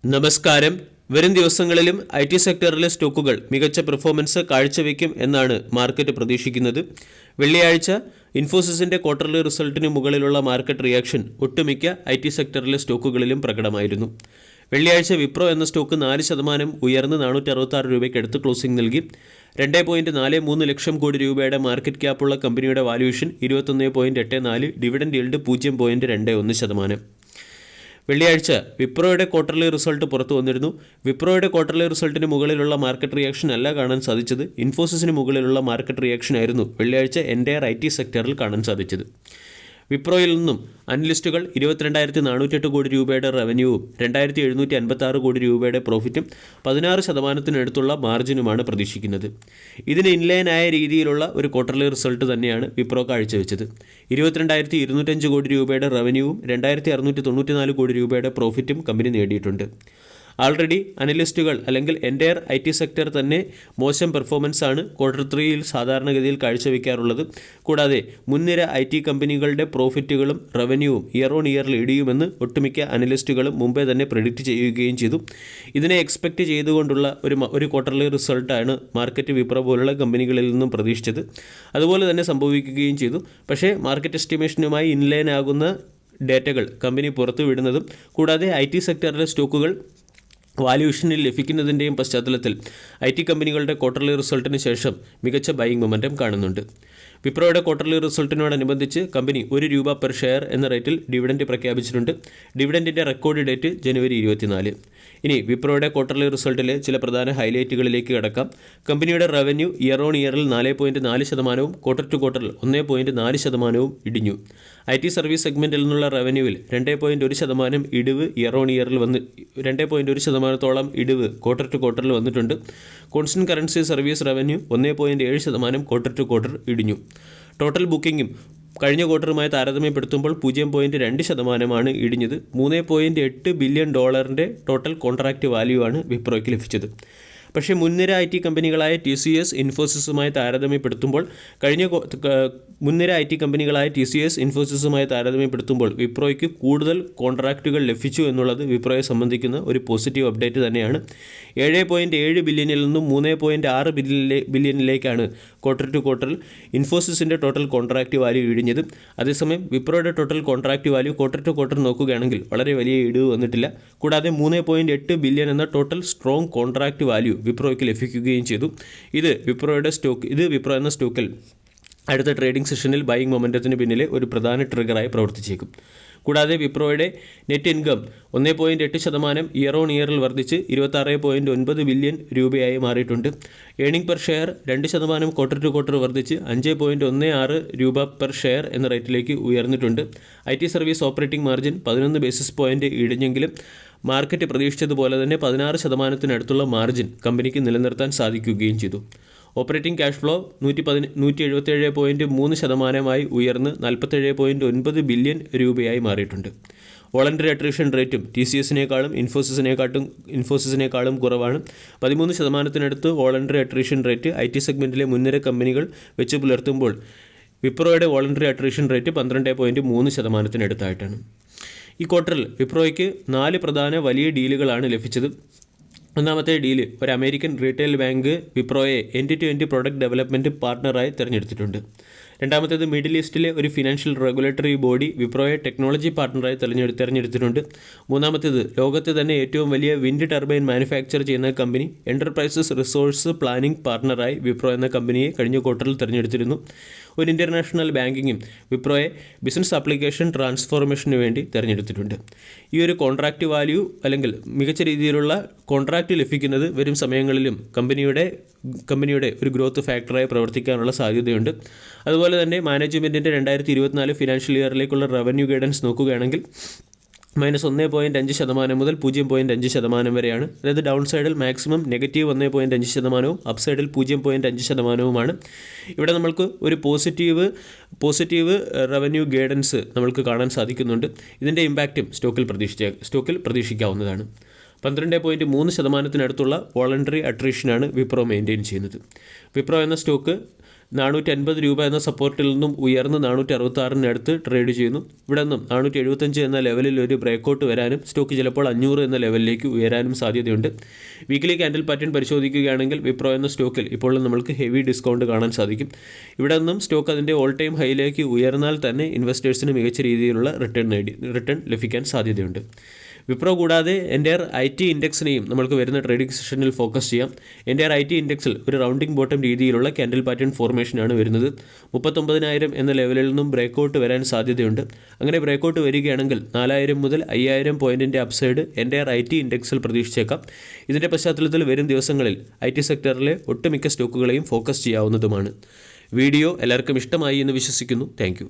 നമസ്കാരം. വരും ദിവസങ്ങളിലും IT സെക്ടറിലെ സ്റ്റോക്കുകൾ മികച്ച പെർഫോമൻസ് കാഴ്ചവെക്കും എന്നാണ് മാർക്കറ്റ് പ്രതീക്ഷിക്കുന്നത്. വെള്ളിയാഴ്ച ഇൻഫോസിസിന്റെ ക്വാർട്ടർലി റിസൾട്ടിന് മുകളിലുള്ള മാർക്കറ്റ് റിയാക്ഷൻ ഒട്ടുമിക്ക IT സെക്ടറിലെ സ്റ്റോക്കുകളിലും പ്രകടമായിരുന്നു. വെള്ളിയാഴ്ച വിപ്രോ എന്ന സ്റ്റോക്ക് 4% ഉയർന്ന് 466 രൂപയ്ക്ക് അടുത്ത് ക്ലോസിംഗ് നൽകി. 2.43 ലക്ഷം കോടി രൂപയുടെ മാർക്കറ്റ് ക്യാപ്പുള്ള കമ്പനിയുടെ വാല്യൂഷൻ 21.84, ഡിവിഡൻഡ് യീൽഡ് 0.21%. വെള്ളിയാഴ്ച വിപ്രോയുടെ ക്വാർട്ടർലി റിസൾട്ട് പുറത്തു വന്നിരുന്നു. വിപ്രോയുടെ ക്വാർട്ടർലി റിസൾട്ടിന് മുകളിലുള്ള മാർക്കറ്റ് റിയാക്ഷൻ അല്ല കാണാൻ സാധിച്ചത്. ഇൻഫോസിസിന് മുകളിലുള്ള മാർക്കറ്റ് റിയാക്ഷൻ ആയിരുന്നു വെള്ളിയാഴ്ച എൻ്റയർ IT സെക്ടറിൽ കാണാൻ സാധിച്ചത്. വിപ്രോയിൽ നിന്നും അനലിസ്റ്റുകൾ 22,408 കോടി രൂപയുടെ റവന്യൂവും 2,756 കോടി രൂപയുടെ പ്രോഫിറ്റും 16%-അടുത്തുള്ള മാർജിനുമാണ് പ്രതീക്ഷിക്കുന്നത്. ഇതിന് ഇൻലൈനായ രീതിയിലുള്ള ഒരു ക്വാർട്ടർലി റിസൾട്ട് തന്നെയാണ് വിപ്രോ കാഴ്ചവെച്ചത്. 22,205 കോടി രൂപയുടെ റവന്യൂവും 2,694 കോടി രൂപയുടെ പ്രോഫിറ്റും കമ്പനി നേടിയിട്ടുണ്ട്. ആൾറെഡി അനലിസ്റ്റുകൾ അല്ലെങ്കിൽ എൻ്റയർ IT സെക്ടർ തന്നെ മോശം പെർഫോമൻസ് ആണ് Q3 സാധാരണഗതിയിൽ കാഴ്ചവെക്കാറുള്ളത്. കൂടാതെ മുൻനിര IT കമ്പനികളുടെ പ്രോഫിറ്റുകളും റവന്യൂവും ഇയർ ഓൺ ഇയറിൽ ഇടിയുമെന്ന് ഒട്ടുമിക്ക അനലിസ്റ്റുകളും മുമ്പേ തന്നെ പ്രെഡിക്റ്റ് ചെയ്യുകയും ചെയ്തു. ഇതിനെ എക്സ്പെക്റ്റ് ചെയ്തുകൊണ്ടുള്ള ഒരു ക്വാർട്ടർലി റിസൾട്ടാണ് മാർക്കറ്റ് വിപ്രോ പോലുള്ള കമ്പനികളിൽ നിന്നും പ്രതീക്ഷിച്ചത്. അതുപോലെ തന്നെ സംഭവിക്കുകയും ചെയ്തു. പക്ഷേ മാർക്കറ്റ് എസ്റ്റിമേഷനുമായി ഇൻലൈൻ ആകുന്ന ഡേറ്റകൾ കമ്പനി പുറത്തുവിടുന്നതും കൂടാതെ IT സെക്ടറിലെ സ്റ്റോക്കുകൾ വാല്യൂഷനിൽ ലഭിക്കുന്നതിൻ്റെയും പശ്ചാത്തലത്തിൽ IT കമ്പനികളുടെ ക്വാർട്ടർലി റിസൾട്ടിന് ശേഷം മികച്ച ബൈയിങ് മൊമെൻറ്റം കാണുന്നുണ്ട്. വിപ്രോയുടെ ക്വാർട്ടർലി റിസൾട്ടിനോടനുബന്ധിച്ച് കമ്പനി ₹1 പെർ ഷെയർ എന്ന റേറ്റിൽ ഡിവിഡൻഡ് പ്രഖ്യാപിച്ചിട്ടുണ്ട്. ഡിവിഡൻഡിൻ്റെ റെക്കോർഡ് ഡേറ്റ് ജനുവരി 24. ഇനി വിപ്രോയുടെ ക്വാർട്ടർലി റിസൾട്ടിലെ ചില പ്രധാന ഹൈലൈറ്റുകളിലേക്ക് കടക്കാം. കമ്പനിയുടെ റവന്യൂ ഇയർ ഓൺ ഇയറിൽ 4.4%, ക്വാർട്ടർ ടു ക്വാർട്ടറിൽ 1.4% ഇടിഞ്ഞു. IT സർവീസ് സെഗ്മെൻറ്റിൽ നിന്നുള്ള റവന്യൂവിൽ 2.1% ഇടിവ് ഇയർ ഓൺ ഇയറിൽ 2.1%-ഓളം ഇടിവ് ക്വാർട്ടർ ടു ക്വാർട്ടറിൽ വന്നിട്ടുണ്ട്. Constant currency service revenue 1.7% quarter to quarter ഇടിഞ്ഞു. ടോട്ടൽ ബുക്കിംഗും കഴിഞ്ഞ ക്വാർട്ടറുമായി താരതമ്യപ്പെടുത്തുമ്പോൾ 0.2% ഇടിഞ്ഞത്. $3.8 ബില്യൺ ടോട്ടൽ കോൺട്രാക്റ്റ് വാല്യൂ ആണ് വിപ്രോയ്ക്ക് ലഭിച്ചത്. പക്ഷേ മുൻനിര IT കമ്പനികളായ TCS, ഇൻഫോസിസുമായി താരതമ്യപ്പെടുത്തുമ്പോൾ വിപ്രോയ്ക്ക് കൂടുതൽ കോൺട്രാക്റ്റുകൾ ലഭിച്ചു എന്നുള്ളത് വിപ്രോയെ സംബന്ധിക്കുന്ന ഒരു പോസിറ്റീവ് അപ്ഡേറ്റ് തന്നെയാണ്. 7.7 ബില്യണിൽ നിന്നും 3.6 ബില്യണിലേക്കാണ് ക്വാർട്ടർ ടു ക്വാർട്ടറിൽ ഇൻഫോസിസിൻ്റെ ടോട്ടൽ കോൺട്രാക്റ്റ് വാല്യൂ ഇടിഞ്ഞത്. അതേസമയം വിപ്രോയുടെ total contract value quarter to quarter നോക്കുകയാണെങ്കിൽ വളരെ വലിയ ഇടിവ് വന്നിട്ടില്ല. കൂടാതെ 3.8 ബില്യൺ എന്ന ടോട്ടൽ സ്ട്രോങ് കോൺട്രാക്റ്റ് വാല്യൂ വിപ്രോയ്ക്ക് ലഭിക്കുകയും ചെയ്തു. ഇത് വിപ്രോ എന്ന സ്റ്റോക്കിൽ അടുത്ത ട്രേഡിംഗ് സെഷനിൽ ബൈയിങ് മൊമെൻറ്റത്തിന് പിന്നിലെ ഒരു പ്രധാന ട്രിഗറായി പ്രവർത്തിച്ചേക്കും. കൂടാതെ വിപ്രോയുടെ നെറ്റ് ഇൻകം 1.8% ഇയർ ഓൺ ഇയറിൽ വർദ്ധിച്ച് 26.9 ബില്യൺ രൂപയായി മാറിയിട്ടുണ്ട്. Earning per share 2% quarter to quarter വർദ്ധിച്ച് 5.16 രൂപ പെർ ഷെയർ എന്ന റേറ്റിലേക്ക് ഉയർന്നിട്ടുണ്ട്. IT service operating margin 11 basis point ഇടിഞ്ഞെങ്കിലും മാർക്കറ്റ് പ്രതീക്ഷിച്ചതുപോലെ തന്നെ 16%-അടുത്തുള്ള മാർജിൻ കമ്പനിക്ക് നിലനിർത്താൻ സാധിക്കുകയും ചെയ്തു. ഓപ്പറേറ്റിംഗ് ക്യാഷ് ഫ്ലോ 177.3% ഉയർന്ന് 47.9 ബില്യൺ രൂപയായി മാറിയിട്ടുണ്ട്. വോളണ്ടറി അട്രീഷൻ റേറ്റും TCSനേക്കാളും ഇൻഫോസിസിനേക്കാളും കുറവാണ്. 13%-അടുത്ത് വോളണ്ടറി അട്രീഷൻ റേറ്റ് IT സെഗ്മെൻറ്റിലെ മുൻനിര കമ്പനികൾ വെച്ച് പുലർത്തുമ്പോൾ വിപ്രോയുടെ വോളണ്ടറി അട്രീഷൻ റേറ്റ് 12.3%-അടുത്തായിട്ടാണ്. ഈ ക്വാർട്ടറിൽ വിപ്രോയ്ക്ക് 4 പ്രധാന വലിയ ഡീലുകളാണ് ലഭിച്ചത്. ഒന്നാമത്തെ ഡീല് ഒരു അമേരിക്കൻ റീറ്റെയിൽ ബാങ്ക് വിപ്രോയെ എൻഡ്-ടു-എൻഡ് പ്രൊഡക്റ്റ് ഡെവലപ്മെൻറ്റ് പാർട്ണറായി തിരഞ്ഞെടുത്തിട്ടുണ്ട്. രണ്ടാമത്തേത് മിഡിൽ ഈസ്റ്റിലെ ഒരു ഫിനാൻഷ്യൽ റെഗുലേറ്ററി ബോഡി വിപ്രോയെ ടെക്നോളജി പാർട്ണറായി തിരഞ്ഞെടുത്തിട്ടുണ്ട്. മൂന്നാമത്തേത് ലോകത്തെ തന്നെ ഏറ്റവും വലിയ വിൻഡ് ടർബൈൻ മാനുഫാക്ചർ ചെയ്യുന്ന കമ്പനി എൻ്റർപ്രൈസസ് റിസോഴ്സ് പ്ലാനിംഗ് പാർട്ണറായി വിപ്രോ എന്ന കമ്പനിയെ കഴിഞ്ഞ ക്വാർട്ടറിൽ തിരഞ്ഞെടുത്തിരുന്നു. ഒരു ഇൻ്റർനാഷണൽ ബാങ്കിങ്ങും വിപ്രോയെ ബിസിനസ് ആപ്ലിക്കേഷൻ ട്രാൻസ്ഫോർമേഷന് വേണ്ടി തിരഞ്ഞെടുത്തിട്ടുണ്ട്. ഈ ഒരു കോൺട്രാക്റ്റ് വാല്യൂ അല്ലെങ്കിൽ മികച്ച രീതിയിലുള്ള കോൺട്രാക്റ്റ് ലഭിക്കുന്നത് വരും സമയങ്ങളിലും കമ്പനിയുടെ ഒരു ഗ്രോത്ത് ഫാക്ടറായി പ്രവർത്തിക്കാനുള്ള സാധ്യതയുണ്ട്. അതുപോലെ തന്നെ മാനേജ്മെൻറ്റിൻ്റെ 2024 ഫിനാൻഷ്യൽ ഇയറിലേക്കുള്ള റവന്യൂ ഗൈഡൻസ് നോക്കുകയാണെങ്കിൽ -1.5% മുതൽ 0.5% വരെയാണ്. അതായത് ഡൗൺ സൈഡിൽ മാക്സിമം -1.5%, അപ്പ് സൈഡിൽ 0.5%. ഇവിടെ നമ്മൾക്ക് ഒരു പോസിറ്റീവ് റവന്യൂ ഗൈഡൻസ് നമ്മൾക്ക് കാണാൻ സാധിക്കുന്നുണ്ട്. ഇതിൻ്റെ ഇമ്പാക്റ്റും സ്റ്റോക്കിൽ പ്രതീക്ഷിക്കാവുന്നതാണ്. 12.3%-അടുത്തുള്ള വോളണ്ടറി അട്രീഷനാണ് വിപ്രോ മെയിൻറ്റെയിൻ ചെയ്യുന്നത്. വിപ്രോ എന്ന സ്റ്റോക്ക് 450 രൂപ എന്ന സപ്പോർട്ടിൽ നിന്നും ഉയർന്ന് 466 ട്രേഡ് ചെയ്യുന്നു. ഇവിടെ നിന്നും 475 എന്ന ലെവലിൽ ഒരു ബ്രേക്കൗട്ട് വരാനും സ്റ്റോക്ക് ചിലപ്പോൾ 500 എന്ന ലെവലിലേക്ക് ഉയരാനും സാധ്യതയുണ്ട്. വീക്കിലി ക്യാൻഡിൽ പാറ്റേൺ പരിശോധിക്കുകയാണെങ്കിൽ വിപ്രോ എന്ന സ്റ്റോക്കിൽ ഇപ്പോൾ നമ്മൾക്ക് ഹെവി ഡിസ്കൗണ്ട് കാണാൻ സാധിക്കും. ഇവിടെ നിന്നും സ്റ്റോക്ക് അതിൻ്റെ ഓൾ ടൈം ഹൈയിലേക്ക് ഉയർന്നാൽ തന്നെ ഇൻവെസ്റ്റേഴ്സിന് മികച്ച രീതിയിലുള്ള റിട്ടേൺ ലഭിക്കാൻ സാധ്യതയുണ്ട്. വിപ്രോ കൂടാതെ എൻ്റയർ IT ഇൻഡെക്സിനെയും നമ്മൾക്ക് വരുന്ന ട്രേഡിംഗ് സെഷനിൽ ഫോക്കസ് ചെയ്യാം. എൻ്റയർ IT ഇൻഡെക്സിൽ ഒരു റൗണ്ടിംഗ് ബോട്ടം രീതിയിലുള്ള ക്യാൻഡിൽ പാറ്റേൺ ഫോർമേഷനാണ് വരുന്നത്. 39,000 എന്ന ലെവലിൽ നിന്നും ബ്രേക്കൗട്ട് വരാൻ സാധ്യതയുണ്ട്. അങ്ങനെ ബ്രേക്കൗട്ട് വരികയാണെങ്കിൽ 4,000 മുതൽ 5,000 പോയിൻറ്റിൻ്റെ അപ്സൈഡ് എൻ്റയർ IT ഇൻഡെക്സിൽ പ്രതീക്ഷിച്ചേക്കാം. ഇതിൻ്റെ പശ്ചാത്തലത്തിൽ വരും ദിവസങ്ങളിൽ IT സെക്ടറിലെ ഒട്ടുമിക്ക സ്റ്റോക്കുകളെയും ഫോക്കസ് ചെയ്യാവുന്നതുമാണ്. വീഡിയോ എല്ലാവർക്കും ഇഷ്ടമായി എന്ന് വിശ്വസിക്കുന്നു. താങ്ക്